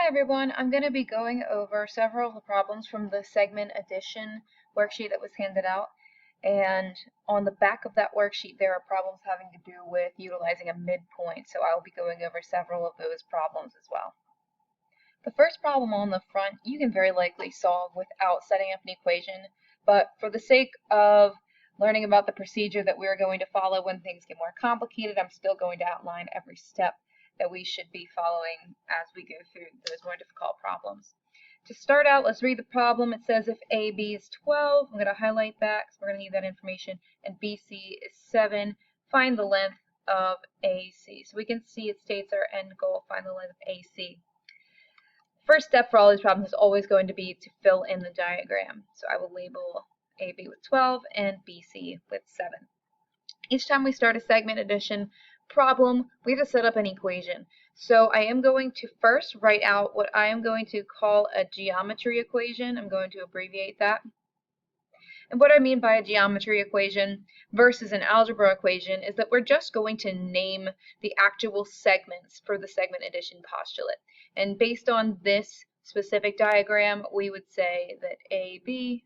Hi everyone, I'm going to be going over several of the problems from the segment addition worksheet that was handed out. And on the back of that worksheet there are problems having to do with utilizing a midpoint, so I will be going over several of those problems as well. The first problem on the front you can very likely solve without setting up an equation, but for the sake of learning about the procedure that we're going to follow when things get more complicated, I'm still going to outline every step that we should be following as we go through those more difficult problems. To start out, let's read the problem. It says if AB is 12, I'm going to highlight that because we're going to need that information, and BC is 7, find the length of AC. So we can see it states our end goal, find the length of AC. First step for all these problems is always going to be to fill in the diagram. So I will label AB with 12 and BC with 7. Each time we start a segment addition problem, we have to set up an equation. So I am going to first write out what I am going to call a geometry equation. I'm going to abbreviate that. And what I mean by a geometry equation versus an algebra equation is that we're just going to name the actual segments for the segment addition postulate. And based on this specific diagram, we would say that AB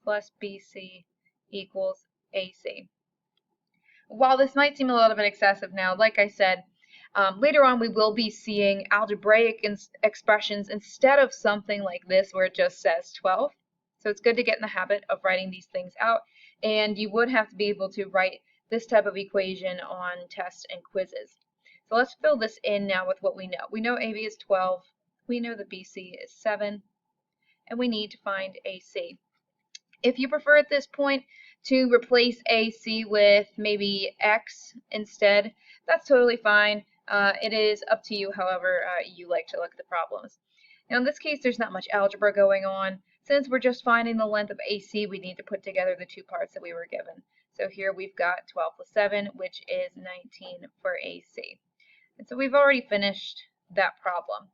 plus BC equals AC. While this might seem a little bit excessive now, like I said, later on we will be seeing algebraic expressions instead of something like this where it just says 12. So it's good to get in the habit of writing these things out, and you would have to be able to write this type of equation on tests and quizzes. So let's fill this in now with what we know. We know AB is 12, we know that BC is 7, and we need to find AC. If you prefer at this point to replace AC with maybe X instead, that's totally fine. It is up to you however you like to look at the problems. Now in this case there's not much algebra going on. Since we're just finding the length of AC, we need to put together the two parts that we were given. So here we've got 12 plus 7, which is 19 for AC. And so we've already finished that problem.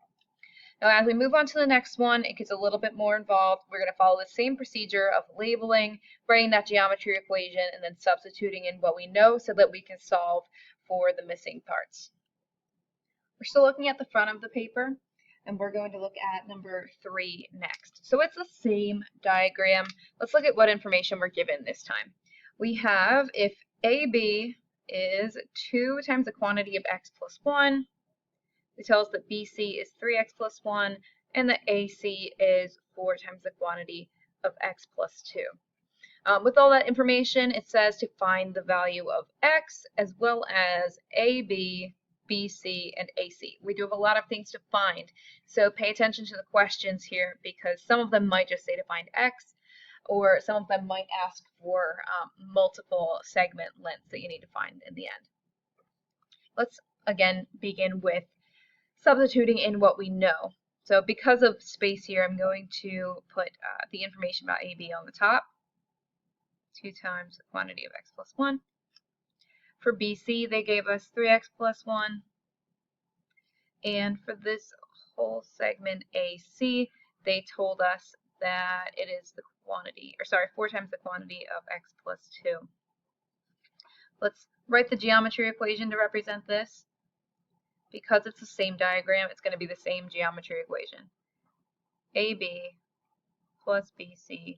Now as we move on to the next one, it gets a little bit more involved. We're going to follow the same procedure of labeling, writing that geometry equation, and then substituting in what we know so that we can solve for the missing parts. We're still looking at the front of the paper, and we're going to look at number 3 next. So it's the same diagram. Let's look at what information we're given this time. We have if AB is 2 times the quantity of x plus 1, it tells us that BC is 3x plus 1, and that AC is 4 times the quantity of x plus 2. With all that information, it says to find the value of x as well as AB, BC, and AC. We do have a lot of things to find, so pay attention to the questions here because some of them might just say to find x, or some of them might ask for multiple segment lengths that you need to find in the end. Let's again begin with substituting in what we know. So because of space here, I'm going to put the information about AB on the top. 2 times the quantity of x plus 1. For BC, they gave us 3x plus 1. And for this whole segment AC, they told us that it is the quantity, 4 times the quantity of x plus 2. Let's write the geometry equation to represent this. Because it's the same diagram, it's going to be the same geometry equation. AB plus BC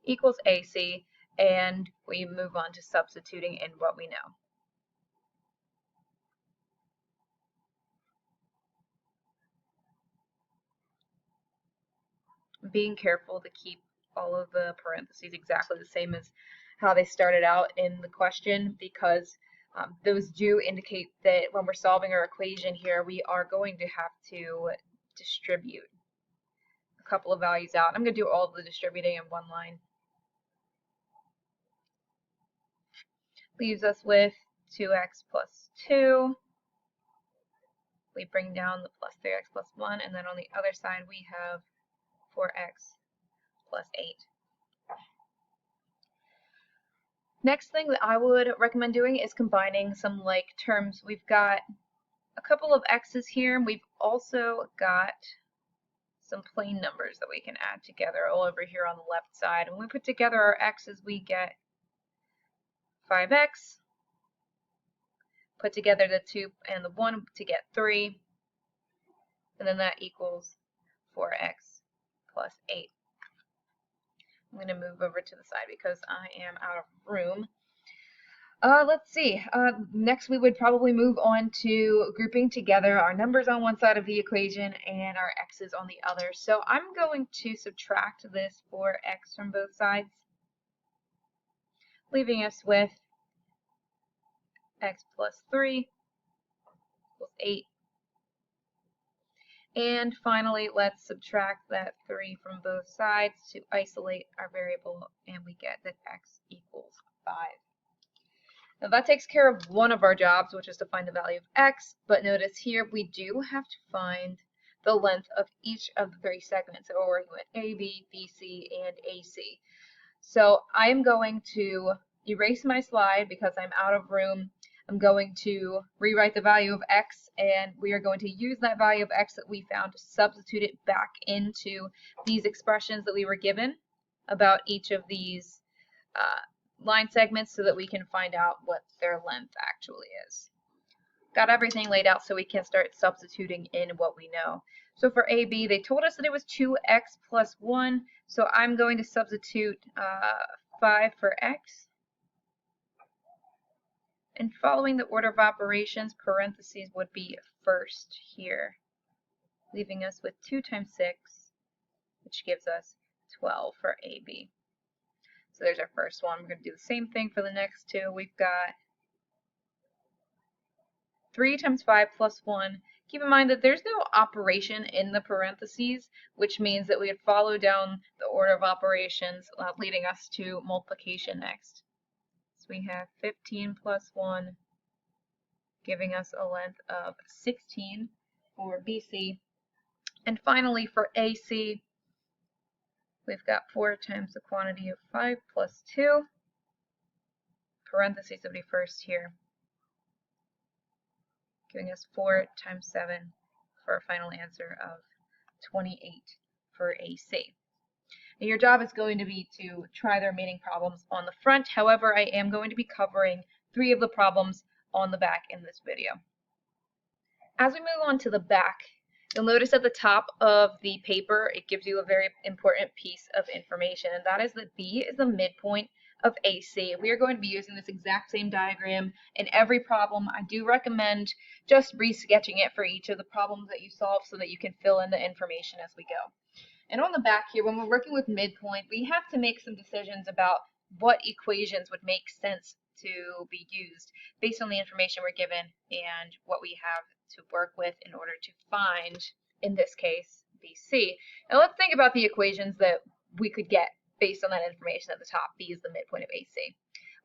equals AC, and we move on to substituting in what we know. Being careful to keep all of the parentheses exactly the same as how they started out in the question, because those do indicate that when we're solving our equation here, we are going to have to distribute a couple of values out. I'm going to do all of the distributing in one line. Leaves us with 2x plus 2. We bring down the plus 3x plus 1, and then on the other side we have 4x plus 8. Next thing that I would recommend doing is combining some like terms. We've got a couple of x's here, and we've also got some plain numbers that we can add together all over here on the left side. When we put together our x's, we get 5x. Put together the 2 and the 1 to get 3. and then that equals 4x plus 8. I'm going to move over to the side because I am out of room. Let's see. Next we would probably move on to grouping together our numbers on one side of the equation and our x's on the other. So I'm going to subtract this 4x from both sides, leaving us with x plus 3 equals 8. And finally, let's subtract that 3 from both sides to isolate our variable, and we get that x equals 5. Now that takes care of one of our jobs, which is to find the value of x, but notice here we do have to find the length of each of the 3 segments. So we're working with AB, BC, and AC. So I am going to erase my slide because I'm out of room. I'm going to rewrite the value of x, and we are going to use that value of x that we found to substitute it back into these expressions that we were given about each of these line segments so that we can find out what their length actually is. Got everything laid out so we can start substituting in what we know. So for AB, they told us that it was 2x plus 1, so I'm going to substitute 5 for x. And following the order of operations, parentheses would be first here, leaving us with 2 times 6, which gives us 12 for AB. So there's our first one. We're going to do the same thing for the next two. We've got 3 times 5 plus 1. Keep in mind that there's no operation in the parentheses, which means that we would follow down the order of operations, leading us to multiplication next. So we have 15 plus 1, giving us a length of 16 for BC. And finally for AC, we've got 4 times the quantity of 5 plus 2, parentheses would be first here, giving us 4 times 7 for a final answer of 28 for AC. Now your job is going to be to try the remaining problems on the front. However, I am going to be covering 3 of the problems on the back in this video. As we move on to the back, you'll notice at the top of the paper, it gives you a very important piece of information, and that is that B is the midpoint of AC. We are going to be using this exact same diagram in every problem. I do recommend just resketching it for each of the problems that you solve so that you can fill in the information as we go. And on the back here, when we're working with midpoint, we have to make some decisions about what equations would make sense to be used based on the information we're given and what we have to work with in order to find, in this case, BC. Now let's think about the equations that we could get based on that information at the top. B is the midpoint of AC.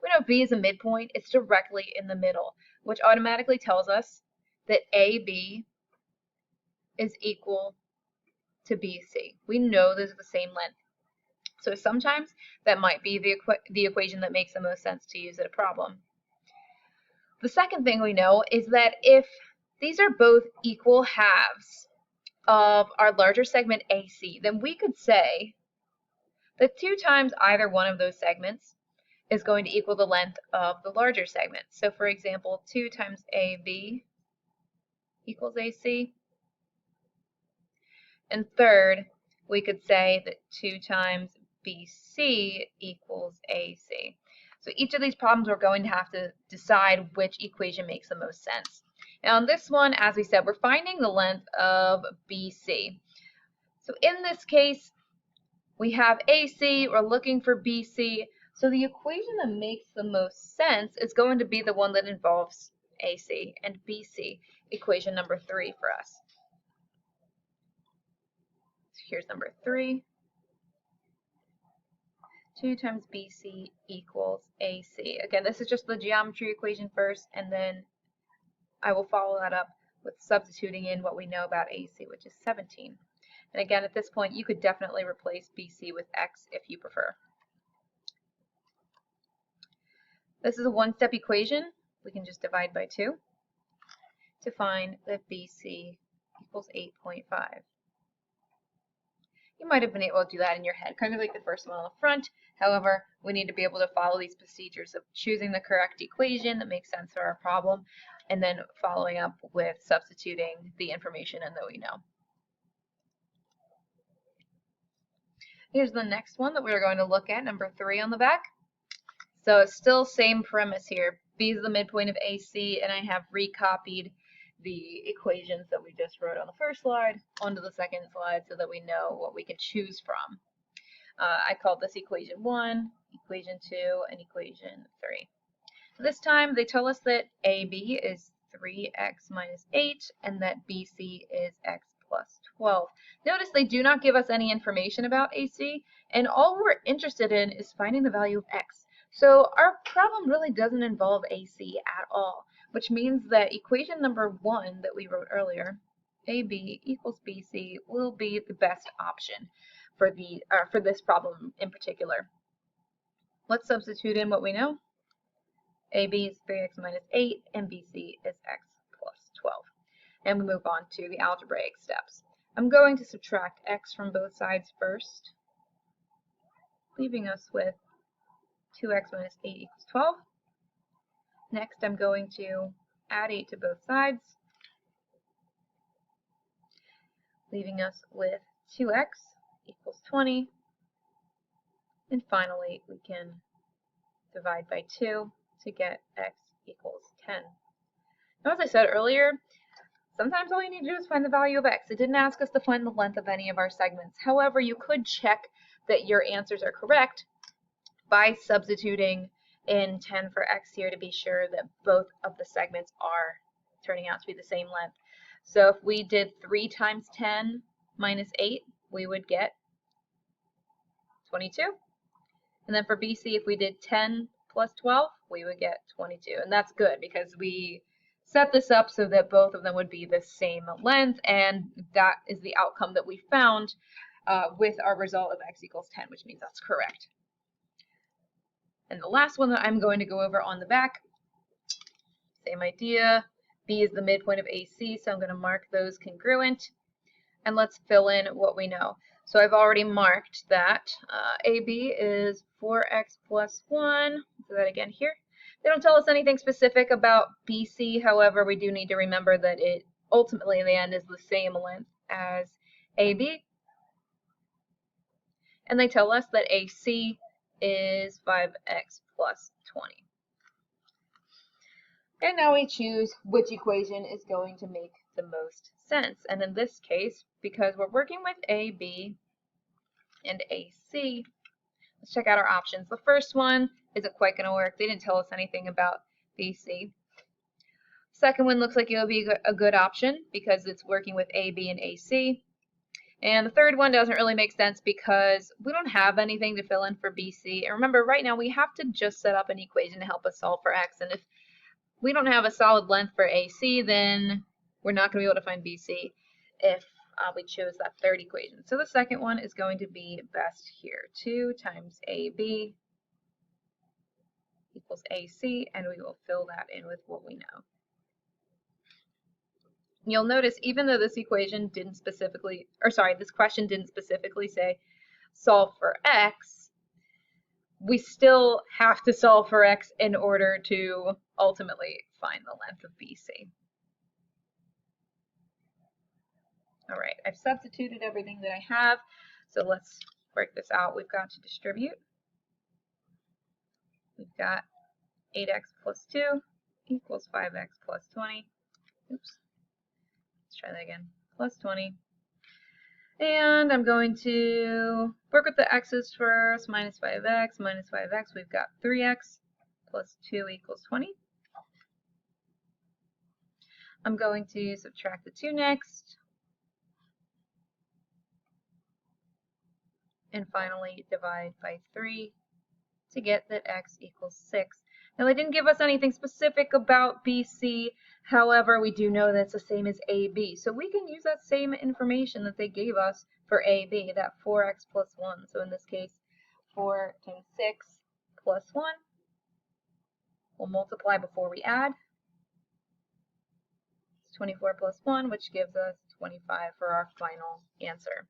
We know B is a midpoint. It's directly in the middle, which automatically tells us that AB is equal to BC. We know those are the same length. So sometimes that might be the equation that makes the most sense to use in a problem. The second thing we know is that if these are both equal halves of our larger segment AC, then we could say that 2 times either one of those segments is going to equal the length of the larger segment. So for example, 2 times AB equals AC. And third, we could say that 2 times BC equals AC. So each of these problems we're going to have to decide which equation makes the most sense. Now in this one, as we said, we're finding the length of BC. So in this case, we have AC, we're looking for BC. So the equation that makes the most sense is going to be the one that involves AC and BC, equation number 3 for us. So here's number 3. 2 times BC equals AC. Again, this is just the geometry equation first, and then I will follow that up with substituting in what we know about AC, which is 17. And again, at this point, you could definitely replace BC with X if you prefer. This is a one-step equation. We can just divide by 2 to find that BC equals 8.5. You might have been able to do that in your head, kind of like the first one on the front. However, we need to be able to follow these procedures of choosing the correct equation that makes sense for our problem, and then following up with substituting the information in that we know. Here's the next one that we're going to look at, number 3 on the back. So it's still same premise here. B is the midpoint of AC, and I have recopied the equations that we just wrote on the first slide onto the second slide so that we know what we can choose from. I called this equation 1, equation 2, and equation 3. This time they tell us that AB is 3x minus 8 and that BC is x plus 12. Notice they do not give us any information about AC, and all we're interested in is finding the value of x. So our problem really doesn't involve AC at all, which means that equation number 1 that we wrote earlier, AB equals BC, will be the best option for this problem in particular. Let's substitute in what we know. AB is 3x minus 8 and BC is x plus 12. And we move on to the algebraic steps. I'm going to subtract x from both sides first, leaving us with 2x minus 8 equals 12. Next, I'm going to add 8 to both sides, leaving us with 2x equals 20. And finally, we can divide by 2 to get x equals 10. Now, as I said earlier, sometimes all you need to do is find the value of x. It didn't ask us to find the length of any of our segments. However, you could check that your answers are correct by substituting in 10 for x here to be sure that both of the segments are turning out to be the same length. So if we did 3 times 10 minus 8, we would get 22. And then for BC, if we did 10 plus 12, we would get 22. And that's good because we set this up so that both of them would be the same length, and that is the outcome that we found with our result of x equals 10, which means that's correct. And the last one that I'm going to go over on the back, same idea. B is the midpoint of AC, so I'm going to mark those congruent. And let's fill in what we know. So I've already marked that AB is 4x plus 1. Do that again here. They don't tell us anything specific about BC. However, we do need to remember that it ultimately in the end is the same length as AB. And they tell us that AC is 5x plus 20. And now we choose which equation is going to make the most sense. And in this case, because we're working with AB and AC, let's check out our options. The first one isn't quite going to work. They didn't tell us anything about BC. Second one looks like it'll be a good option because it's working with AB and AC. And the third one doesn't really make sense because we don't have anything to fill in for BC. And remember, right now we have to just set up an equation to help us solve for x. And if we don't have a solid length for AC, then we're not going to be able to find BC if we chose that third equation. So the second one is going to be best here. 2 times AB equals AC, and we will fill that in with what we know. You'll notice even though this equation didn't specifically, this question didn't specifically say solve for x, we still have to solve for x in order to ultimately find the length of BC. All right, I've substituted everything that I have, so let's work this out. We've got to distribute. We've got 8x plus 2 equals 5x plus 20. Oops. Let's try that again. Plus 20. And I'm going to work with the x's first. Minus 5x, minus 5x. We've got 3x plus 2 equals 20. I'm going to subtract the 2 next. And finally divide by 3 to get that x equals 6. Now they didn't give us anything specific about BC, however we do know that it's the same as AB. So we can use that same information that they gave us for AB, that 4x plus 1. So in this case, 4 times 6 plus 1. We'll multiply before we add. It's 24 plus 1, which gives us 25 for our final answer.